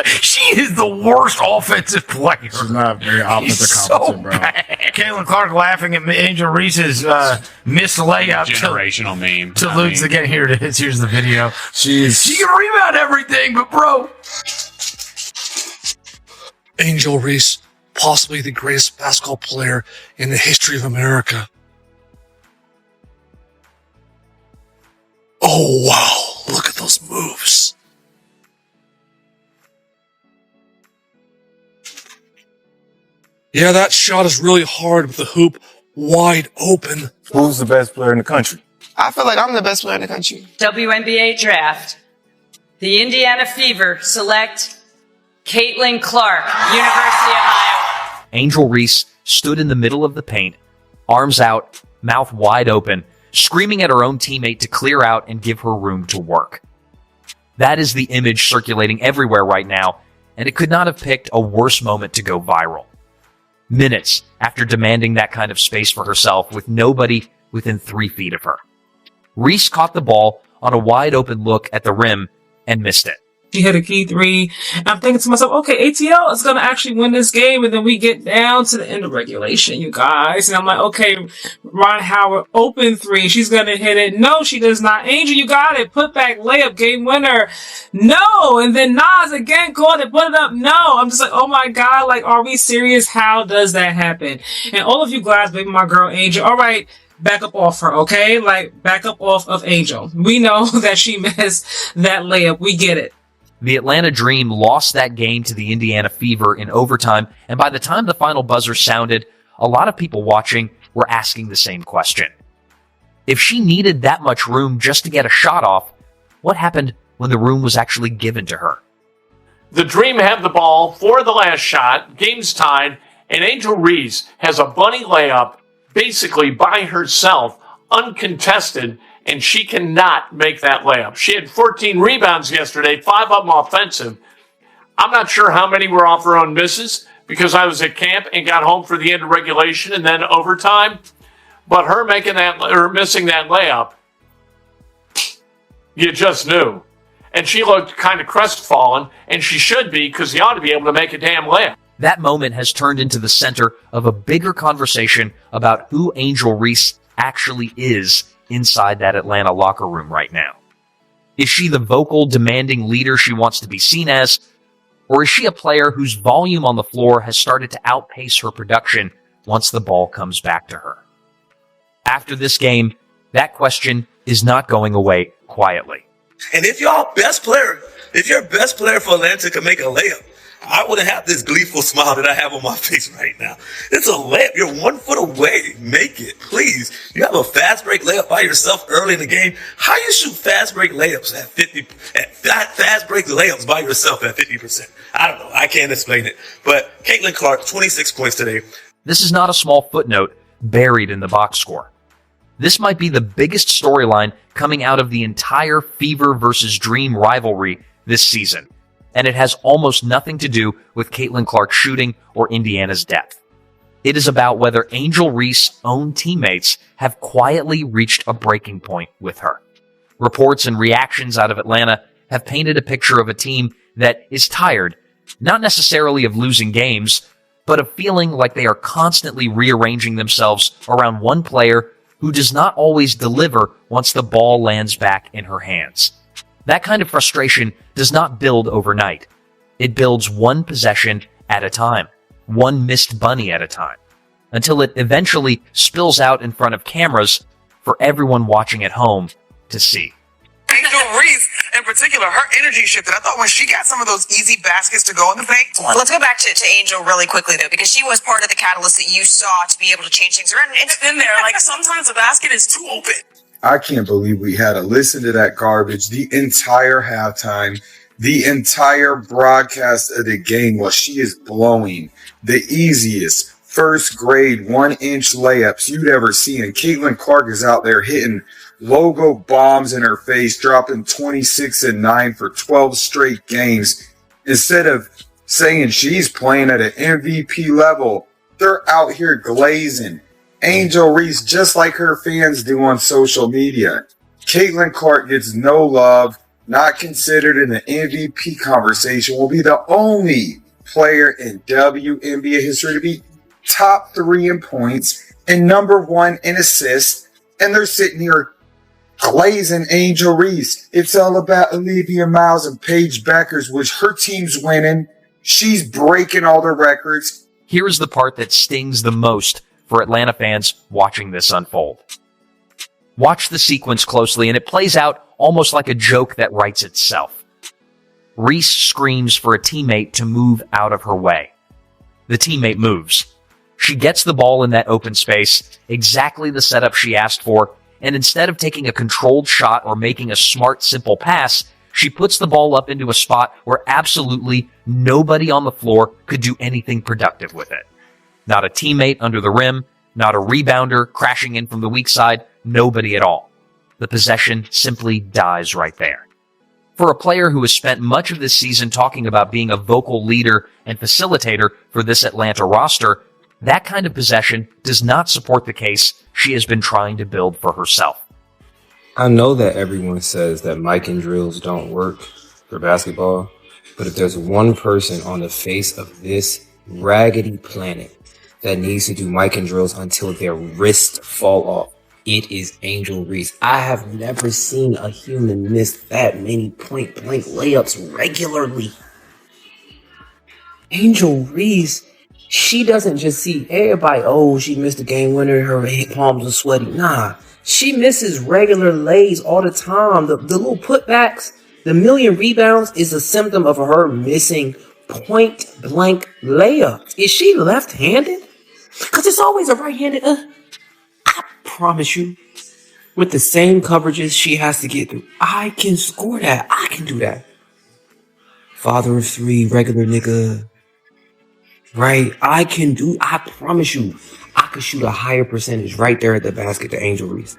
She is the worst offensive player. She's not very offensive competent, bro. Caitlin Clark laughing at Angel Reese's missed layup. Generational meme. To lose again. Here it is. Here's the video. She can rebound everything, but bro. Angel Reese, possibly the greatest basketball player in the history of America. Oh, wow. Look at those moves. Yeah, that shot is really hard with the hoop wide open. Who's the best player in the country? I feel like I'm the best player in the country. WNBA draft. The Indiana Fever select Caitlin Clark, University of Iowa. Angel Reese stood in the middle of the paint, arms out, mouth wide open, screaming at her own teammate to clear out and give her room to work. That is the image circulating everywhere right now, and it could not have picked a worse moment to go viral. Minutes after demanding that kind of space for herself with nobody within 3 feet of her. Reese caught the ball on a wide open look at the rim and missed it. She hit a key three. I'm thinking to myself, okay, ATL is going to actually win this game. And then we get down to the end of regulation, you guys. And I'm like, okay, Ron Howard, open three. She's going to hit it. No, she does not. Angel, you got it. Put back layup, game winner. No. And then Nas again caught it, put it up. No. I'm just like, oh my God, like, are we serious? How does that happen? And all of you guys, baby, my girl Angel, all right, back up off her, okay? Like, back up off of Angel. We know that she missed that layup. We get it. The Atlanta Dream lost that game to the Indiana Fever in overtime, and by the time the final buzzer sounded, a lot of people watching were asking the same question. If she needed that much room just to get a shot off, what happened when the room was actually given to her? The Dream have the ball for the last shot, game's tied, and Angel Reese has a bunny layup basically by herself, uncontested, and she cannot make that layup. She had 14 rebounds yesterday, 5 of them offensive. I'm not sure how many were off her own misses because I was at camp and got home for the end of regulation and then overtime. But her missing that layup, you just knew. And she looked kind of crestfallen, and she should be because you ought to be able to make a damn layup. That moment has turned into the center of a bigger conversation about who Angel Reese actually is inside that Atlanta locker room right now. Is she the vocal, demanding leader she wants to be seen as? Or is she a player whose volume on the floor has started to outpace her production once the ball comes back to her? After this game, that question is not going away quietly. And if your best player for Atlanta can make a layup, I wouldn't have this gleeful smile that I have on my face right now. It's a layup. You're 1 foot away. Make it, please. You have a fast break layup by yourself early in the game. How you shoot fast break layups at 50? Fast break layups by yourself at 50%. I don't know. I can't explain it. But Caitlin Clark, 26 points today. This is not a small footnote buried in the box score. This might be the biggest storyline coming out of the entire Fever versus Dream rivalry this season. And it has almost nothing to do with Caitlin Clark's shooting or Indiana's depth. It is about whether Angel Reese's own teammates have quietly reached a breaking point with her. Reports and reactions out of Atlanta have painted a picture of a team that is tired, not necessarily of losing games, but of feeling like they are constantly rearranging themselves around one player who does not always deliver once the ball lands back in her hands. That kind of frustration does not build overnight. It builds one possession at a time, one missed bunny at a time, until it eventually spills out in front of cameras for everyone watching at home to see. Angel Reese, in particular, her energy shifted. I thought when she got some of those easy baskets to go in the paint. Let's go back to Angel really quickly, though, because she was part of the catalyst that you saw to be able to change things around. It's in there. Like, sometimes the basket is too open. I can't believe we had to listen to that garbage the entire halftime, the entire broadcast of the game while she is blowing the easiest first grade 1-inch layups you'd ever see. And Caitlin Clark is out there hitting logo bombs in her face, dropping 26 and 9 for 12 straight games. Instead of saying she's playing at an MVP level, they're out here glazing Angel Reese just like her fans do on social media. Caitlin Clark gets no love, not considered in the MVP conversation, will be the only player in WNBA history to be top 3 in points and number 1 in assists. And they're sitting here glazing Angel Reese. It's all about Olivia Miles and Paige Beckers, which her team's winning. She's breaking all the records. Here is the part that stings the most for Atlanta fans watching this unfold. Watch the sequence closely, and it plays out almost like a joke that writes itself. Reese screams for a teammate to move out of her way. The teammate moves. She gets the ball in that open space, exactly the setup she asked for, and instead of taking a controlled shot or making a smart, simple pass, she puts the ball up into a spot where absolutely nobody on the floor could do anything productive with it. Not a teammate under the rim, not a rebounder crashing in from the weak side, nobody at all. The possession simply dies right there. For a player who has spent much of this season talking about being a vocal leader and facilitator for this Atlanta roster, that kind of possession does not support the case she has been trying to build for herself. I know that everyone says that mic and drills don't work for basketball, but if there's one person on the face of this raggedy planet that needs to do mic and drills until their wrists fall off, it is Angel Reese. I have never seen a human miss that many point-blank layups regularly. Angel Reese, she doesn't just see everybody, oh, she missed a game winner, her palms are sweaty. Nah, she misses regular lays all the time. The little putbacks, the million rebounds is a symptom of her missing point-blank layups. Is she left-handed? Because it's always a right-handed, I promise you, with the same coverages she has to get through, I can score that. I can do that. Father of 3, regular nigga. Right? I promise you, I could shoot a higher percentage right there at the basket to Angel Reese.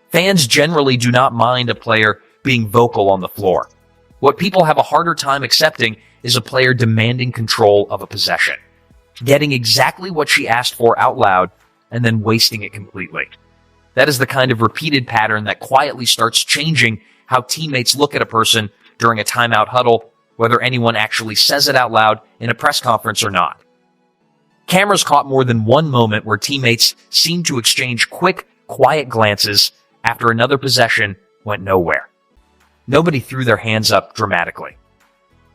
Fans generally do not mind a player being vocal on the floor. What people have a harder time accepting is a player demanding control of a possession, getting exactly what she asked for out loud, and then wasting it completely. That is the kind of repeated pattern that quietly starts changing how teammates look at a person during a timeout huddle, whether anyone actually says it out loud in a press conference or not. Cameras caught more than one moment where teammates seemed to exchange quick, quiet glances after another possession went nowhere. Nobody threw their hands up dramatically.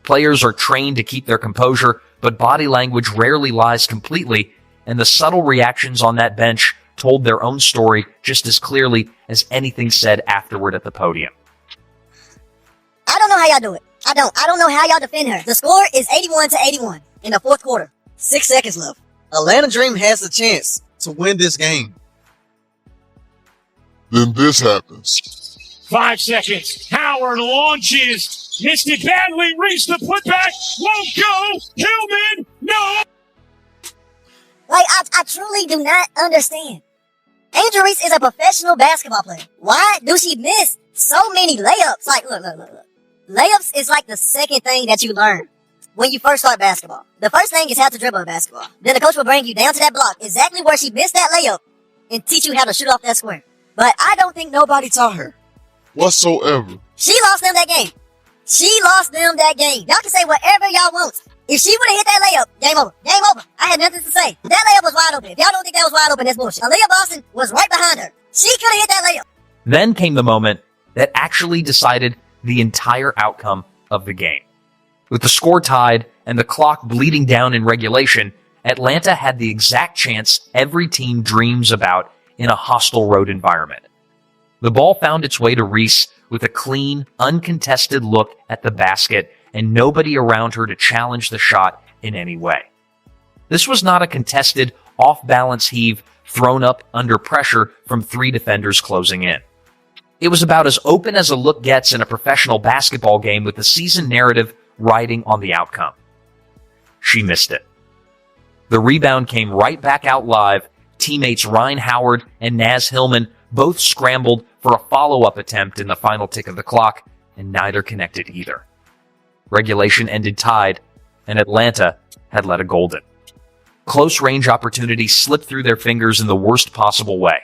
Players are trained to keep their composure, but body language rarely lies completely, and the subtle reactions on that bench told their own story just as clearly as anything said afterward at the podium. I don't know how y'all do it. I don't know how y'all defend her. The score is 81-81 in the fourth quarter. 6 seconds left. Atlanta Dream has a chance to win this game. Then this happens. 5 seconds. Howard launches. Missed it badly. Reese the putback. Won't go. Hillman. No. Like, I truly do not understand. Angel Reese is a professional basketball player. Why do she miss so many layups? Like, look. Layups is like the second thing that you learn when you first start basketball. The first thing is how to dribble a basketball. Then the coach will bring you down to that block, exactly where she missed that layup, and teach you how to shoot off that square. But I don't think nobody taught her. Whatsoever. She lost them that game. Y'all can say whatever y'all want. If she would have hit that layup, game over. Game over. I had nothing to say. That layup was wide open. If y'all don't think that was wide open, that's bullshit. Aaliyah Boston was right behind her. She could have hit that layup. Then came the moment that actually decided the entire outcome of the game. With the score tied and the clock bleeding down in regulation, Atlanta had the exact chance every team dreams about in a hostile road environment. The ball found its way to Reese with a clean, uncontested look at the basket and nobody around her to challenge the shot in any way. This was not a contested, off-balance heave thrown up under pressure from 3 defenders closing in. It was about as open as a look gets in a professional basketball game with the season narrative riding on the outcome. She missed it. The rebound came right back out live. Teammates Ryan Howard and Naz Hillman both scrambled for a follow-up attempt in the final tick of the clock, and neither connected either. Regulation ended tied, and Atlanta had let a golden. Close-range opportunities slipped through their fingers in the worst possible way.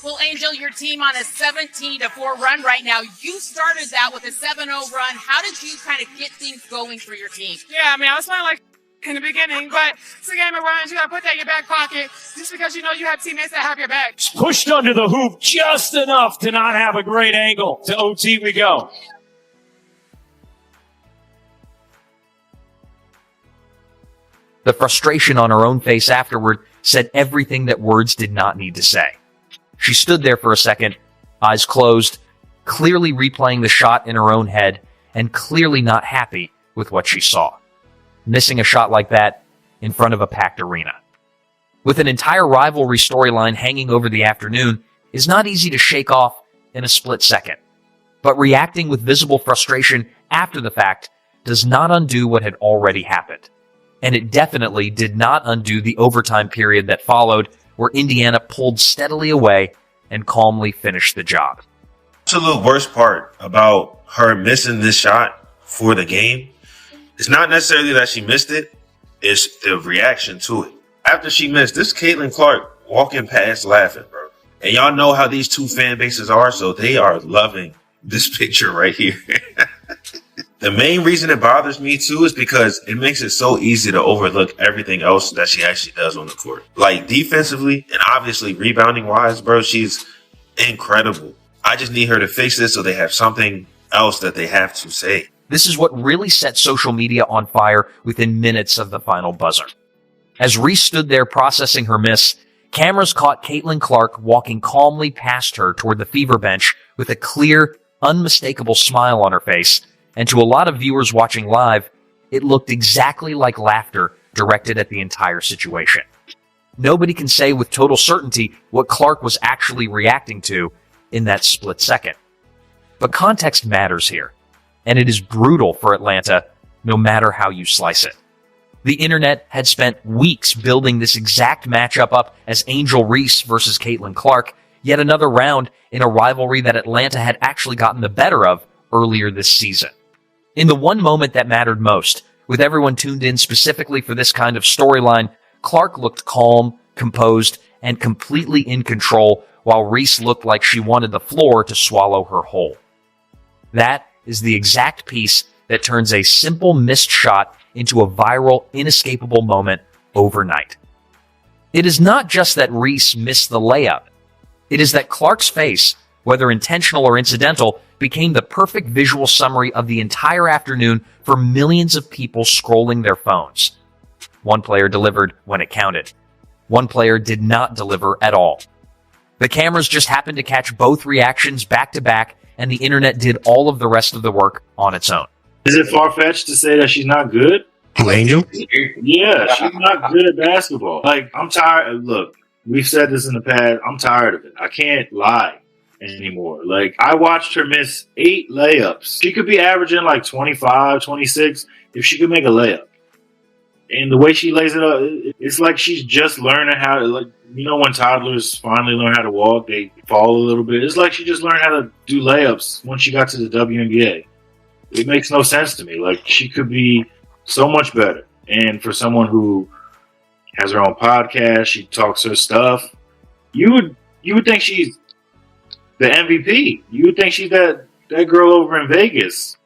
Well, Angel, your team on a 17-4 run right now. You started that with a 7-0 run. How did you kind of get things going for your team? Yeah, I mean, I was playing like in the beginning, but it's a game of runs. You got to put that in your back pocket just because you know you have teammates that have your back. Pushed under the hoop just enough to not have a great angle. To OT we go. The frustration on her own face afterward said everything that words did not need to say. She stood there for a second, eyes closed, clearly replaying the shot in her own head, and clearly not happy with what she saw. Missing a shot like that in front of a packed arena. With an entire rivalry storyline hanging over the afternoon is not easy to shake off in a split second. But reacting with visible frustration after the fact does not undo what had already happened. And it definitely did not undo the overtime period that followed, where Indiana pulled steadily away and calmly finished the job. Absolute worst part about her missing this shot for the game, it's not necessarily that she missed it, it's the reaction to it. After she missed, this Caitlin Clark walking past laughing, bro. And y'all know how these two fan bases are, so they are loving this picture right here. The main reason it bothers me too is because it makes it so easy to overlook everything else that she actually does on the court. Like defensively and obviously rebounding wise, bro, she's incredible. I just need her to fix this so they have something else that they have to say. This is what really set social media on fire within minutes of the final buzzer. As Reese stood there processing her miss, cameras caught Caitlin Clark walking calmly past her toward the Fever bench with a clear, unmistakable smile on her face. And to a lot of viewers watching live, it looked exactly like laughter directed at the entire situation. Nobody can say with total certainty what Clark was actually reacting to in that split second. But context matters here, and it is brutal for Atlanta, no matter how you slice it. The internet had spent weeks building this exact matchup up as Angel Reese versus Caitlin Clark, yet another round in a rivalry that Atlanta had actually gotten the better of earlier this season. In the one moment that mattered most, with everyone tuned in specifically for this kind of storyline, Clark looked calm, composed, and completely in control, while Reese looked like she wanted the floor to swallow her whole. That is the exact piece that turns a simple missed shot into a viral, inescapable moment overnight. It is not just that Reese missed the layup. It is that Clark's face, whether intentional or incidental, became the perfect visual summary of the entire afternoon for millions of people scrolling their phones. One player delivered when it counted. One player did not deliver at all. The cameras just happened to catch both reactions back to back, and the internet did all of the rest of the work on its own. Is it far-fetched to say that she's not good? Angel? Yeah, she's not good at basketball. Like, I'm tired. Look, we've said this in the past. I'm tired of it. I can't lie anymore. Like, I watched her miss 8 layups. She could be averaging like 25, 26 if she could make a layup. And the way she lays it up, it's like she's just learning how to, like, you know, when toddlers finally learn how to walk, they fall a little bit. It's like she just learned how to do layups once she got to the WNBA. It makes no sense to me. Like, she could be so much better. And for someone who has her own podcast, she talks her stuff, you would think she's the MVP. You would think she's that girl over in Vegas.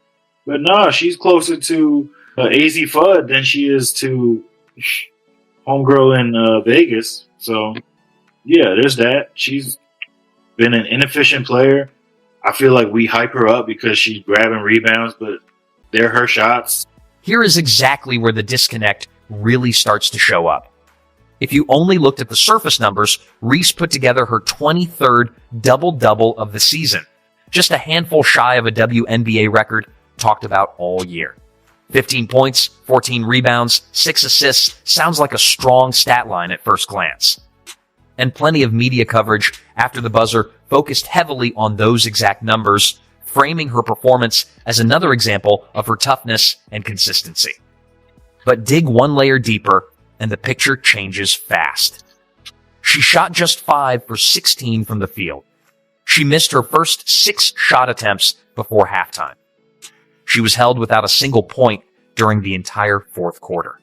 But no, she's closer to AZ Fudd than she is to homegirl in Vegas. So, yeah, there's that. She's been an inefficient player. I feel like we hype her up because she's grabbing rebounds, but they're her shots. Here is exactly where the disconnect really starts to show up. If you only looked at the surface numbers, Reese put together her 23rd double-double of the season, just a handful shy of a WNBA record talked about all year. 15 points, 14 rebounds, 6 assists sounds like a strong stat line at first glance. And plenty of media coverage after the buzzer focused heavily on those exact numbers, framing her performance as another example of her toughness and consistency. But dig one layer deeper, and the picture changes fast. She shot just 5 for 16 from the field. She missed her first 6 shot attempts before halftime. She was held without a single point during the entire fourth quarter,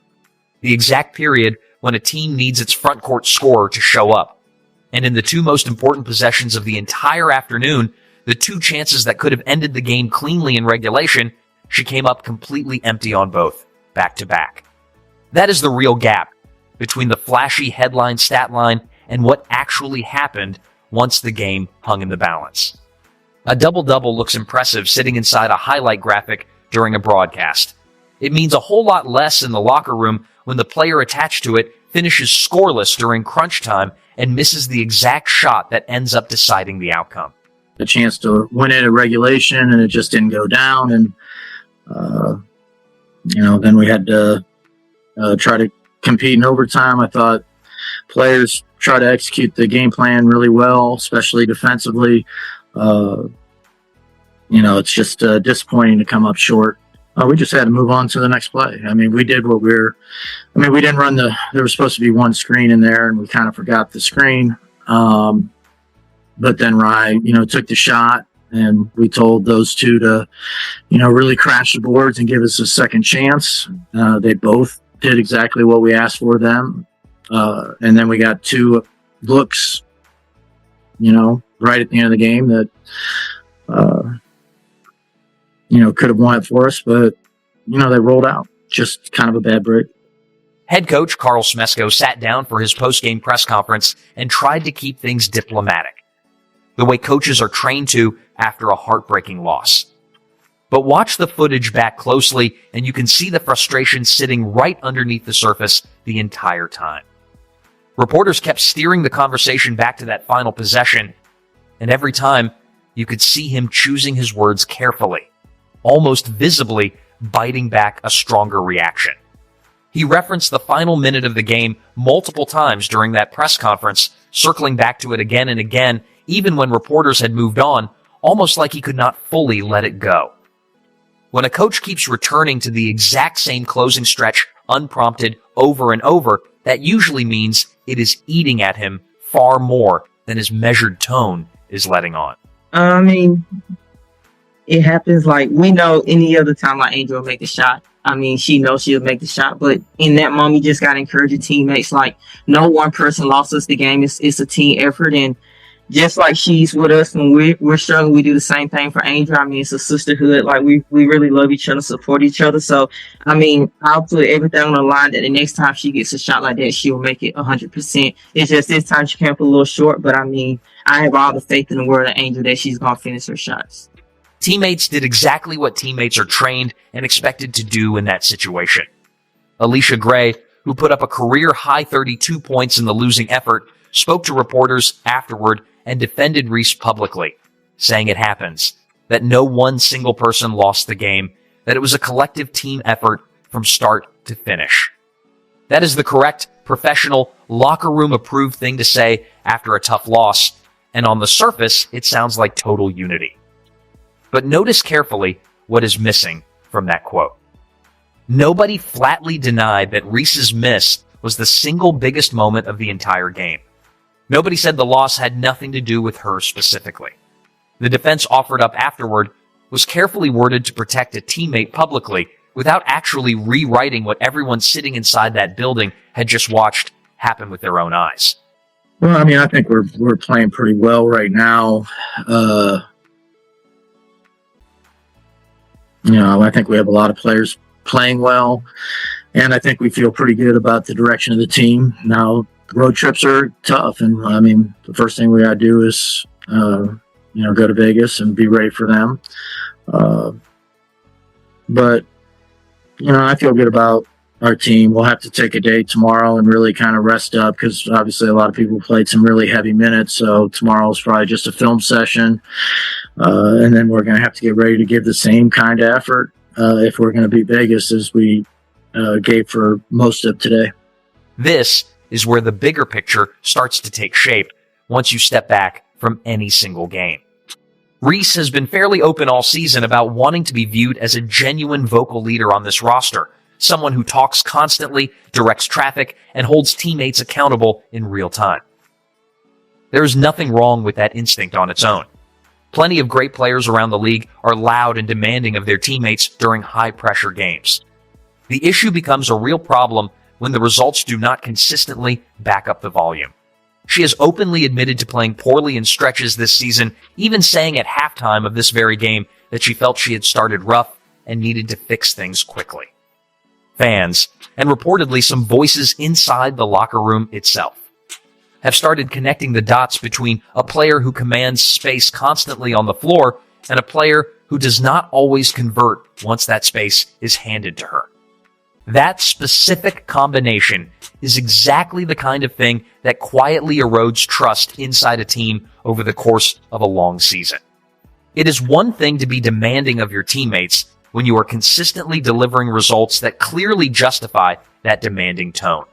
the exact period when a team needs its front court scorer to show up. And in the two most important possessions of the entire afternoon, the two chances that could have ended the game cleanly in regulation, she came up completely empty on both, back to back. That is the real gap between the flashy headline stat line and what actually happened once the game hung in the balance. A double-double looks impressive sitting inside a highlight graphic during a broadcast. It means a whole lot less in the locker room when the player attached to it finishes scoreless during crunch time and misses the exact shot that ends up deciding the outcome. A chance to win it at regulation, and it just didn't go down. And, then we had to try to compete in overtime. I thought players try to execute the game plan really well, especially defensively. It's just disappointing to come up short. We just had to move on to the next play. I mean, we did what we didn't run there was supposed to be one screen in there, and we kind of forgot the screen. But then Rye, took the shot, and we told those two to, really crash the boards and give us a second chance. They both did exactly what we asked for them. And then we got two looks, right at the end of the game that, could have won it for us, but, they rolled out. Just kind of a bad break. Head coach Carl Smesko sat down for his post-game press conference and tried to keep things diplomatic, the way coaches are trained to after a heartbreaking loss. But watch the footage back closely, and you can see the frustration sitting right underneath the surface the entire time. Reporters kept steering the conversation back to that final possession, and every time you could see him choosing his words carefully, almost visibly biting back a stronger reaction. He referenced the final minute of the game multiple times during that press conference, circling back to it again and again, even when reporters had moved on, almost like he could not fully let it go. When a coach keeps returning to the exact same closing stretch unprompted over and over, that usually means it is eating at him far more than his measured tone is letting on. I mean, it happens like we know any other time like Angel will make the shot. I mean, she knows she'll make the shot, but in that moment, you just got to encourage your teammates. Like, no one person lost us the game. It's a team effort. And just like she's with us when we're struggling, we do the same thing for Angel. I mean, it's a sisterhood. Like, we really love each other, support each other. So, I mean, I'll put everything on the line that the next time she gets a shot like that, she'll make it 100%. It's just this time she came up a little short, but I mean, I have all the faith in the world of Angel that she's going to finish her shots. Teammates did exactly what teammates are trained and expected to do in that situation. Alicia Gray, who put up a career-high 32 points in the losing effort, spoke to reporters afterward and defended Reese publicly, saying it happens, that no one single person lost the game, that it was a collective team effort from start to finish. That is the correct, professional, locker room-approved thing to say after a tough loss, and on the surface, it sounds like total unity. But notice carefully what is missing from that quote. Nobody flatly denied that Reese's miss was the single biggest moment of the entire game. Nobody said the loss had nothing to do with her specifically. The defense offered up afterward was carefully worded to protect a teammate publicly without actually rewriting what everyone sitting inside that building had just watched happen with their own eyes. Well, I mean, I think we're playing pretty well right now. I think we have a lot of players playing well, and I think we feel pretty good about the direction of the team. Now, road trips are tough, and I mean, the first thing we got to do is, go to Vegas and be ready for them. But, I feel good about our team. We'll have to take a day tomorrow and really kind of rest up because obviously a lot of people played some really heavy minutes. So tomorrow's probably just a film session. And then we're going to have to get ready to give the same kind of effort if we're going to beat Vegas as we gave for most of today. This is where the bigger picture starts to take shape once you step back from any single game. Reese has been fairly open all season about wanting to be viewed as a genuine vocal leader on this roster, someone who talks constantly, directs traffic, and holds teammates accountable in real time. There is nothing wrong with that instinct on its own. Plenty of great players around the league are loud and demanding of their teammates during high-pressure games. The issue becomes a real problem when the results do not consistently back up the volume. She has openly admitted to playing poorly in stretches this season, even saying at halftime of this very game that she felt she had started rough and needed to fix things quickly. Fans, and reportedly some voices inside the locker room itself, have started connecting the dots between a player who commands space constantly on the floor and a player who does not always convert once that space is handed to her. That specific combination is exactly the kind of thing that quietly erodes trust inside a team over the course of a long season. It is one thing to be demanding of your teammates when you are consistently delivering results that clearly justify that demanding tone.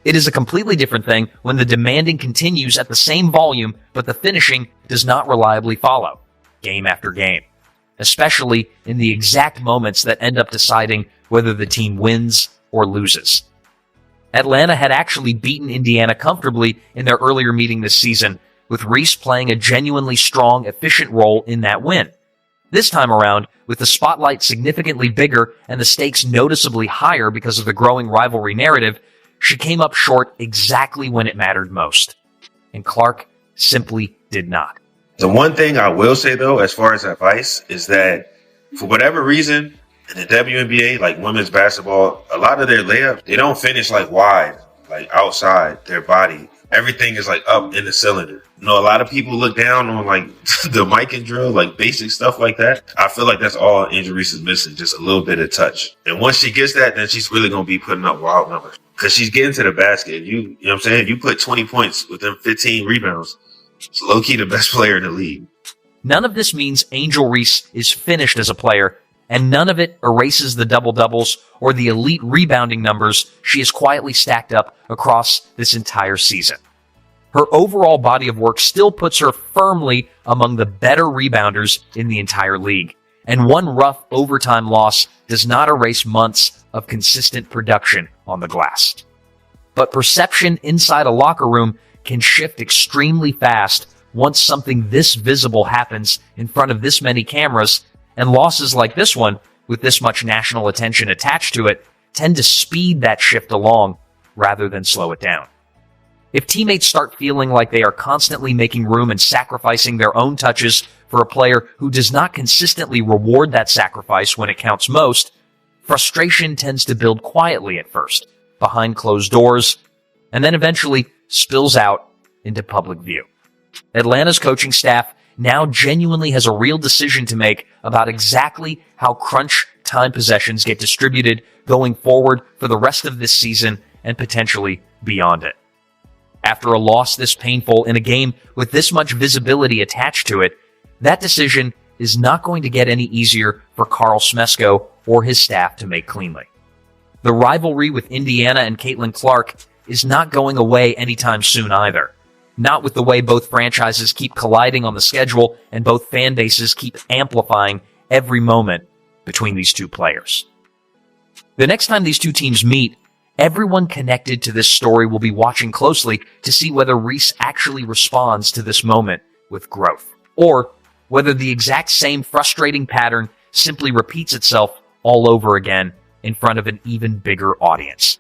It is a completely different thing when the demanding continues at the same volume, but the finishing does not reliably follow, game after game, especially in the exact moments that end up deciding whether the team wins or loses. Atlanta had actually beaten Indiana comfortably in their earlier meeting this season, with Reese playing a genuinely strong, efficient role in that win. This time around, with the spotlight significantly bigger and the stakes noticeably higher because of the growing rivalry narrative, she came up short exactly when it mattered most. And Clark simply did not. The one thing I will say, though, as far as advice, is that for whatever reason, in the WNBA, like women's basketball, a lot of their layups, they don't finish like wide, like outside their body. Everything is like up in the cylinder. You know, a lot of people look down on like the mic and drill, like basic stuff like that. I feel like that's all Angel Reese is missing, just a little bit of touch. And once she gets that, then she's really going to be putting up wild numbers. Because she's getting to the basket. You know what I'm saying? You put 20 points with them 15 rebounds. It's low-key the best player in the league. None of this means Angel Reese is finished as a player, and none of it erases the double-doubles or the elite rebounding numbers she has quietly stacked up across this entire season. Her overall body of work still puts her firmly among the better rebounders in the entire league, and one rough overtime loss does not erase months of consistent production on the glass. But perception inside a locker room can shift extremely fast once something this visible happens in front of this many cameras, and losses like this one, with this much national attention attached to it, tend to speed that shift along rather than slow it down. If teammates start feeling like they are constantly making room and sacrificing their own touches for a player who does not consistently reward that sacrifice when it counts most, frustration tends to build quietly at first, behind closed doors, and then eventually spills out into public view. Atlanta's coaching staff now genuinely has a real decision to make about exactly how crunch time possessions get distributed going forward for the rest of this season and potentially beyond it. After a loss this painful in a game with this much visibility attached to it, that decision is not going to get any easier for Carl Smesko or his staff to make cleanly. The rivalry with Indiana and Caitlin Clark is not going away anytime soon either. Not with the way both franchises keep colliding on the schedule and both fan bases keep amplifying every moment between these two players. The next time these two teams meet, everyone connected to this story will be watching closely to see whether Reese actually responds to this moment with growth, or whether the exact same frustrating pattern simply repeats itself all over again in front of an even bigger audience.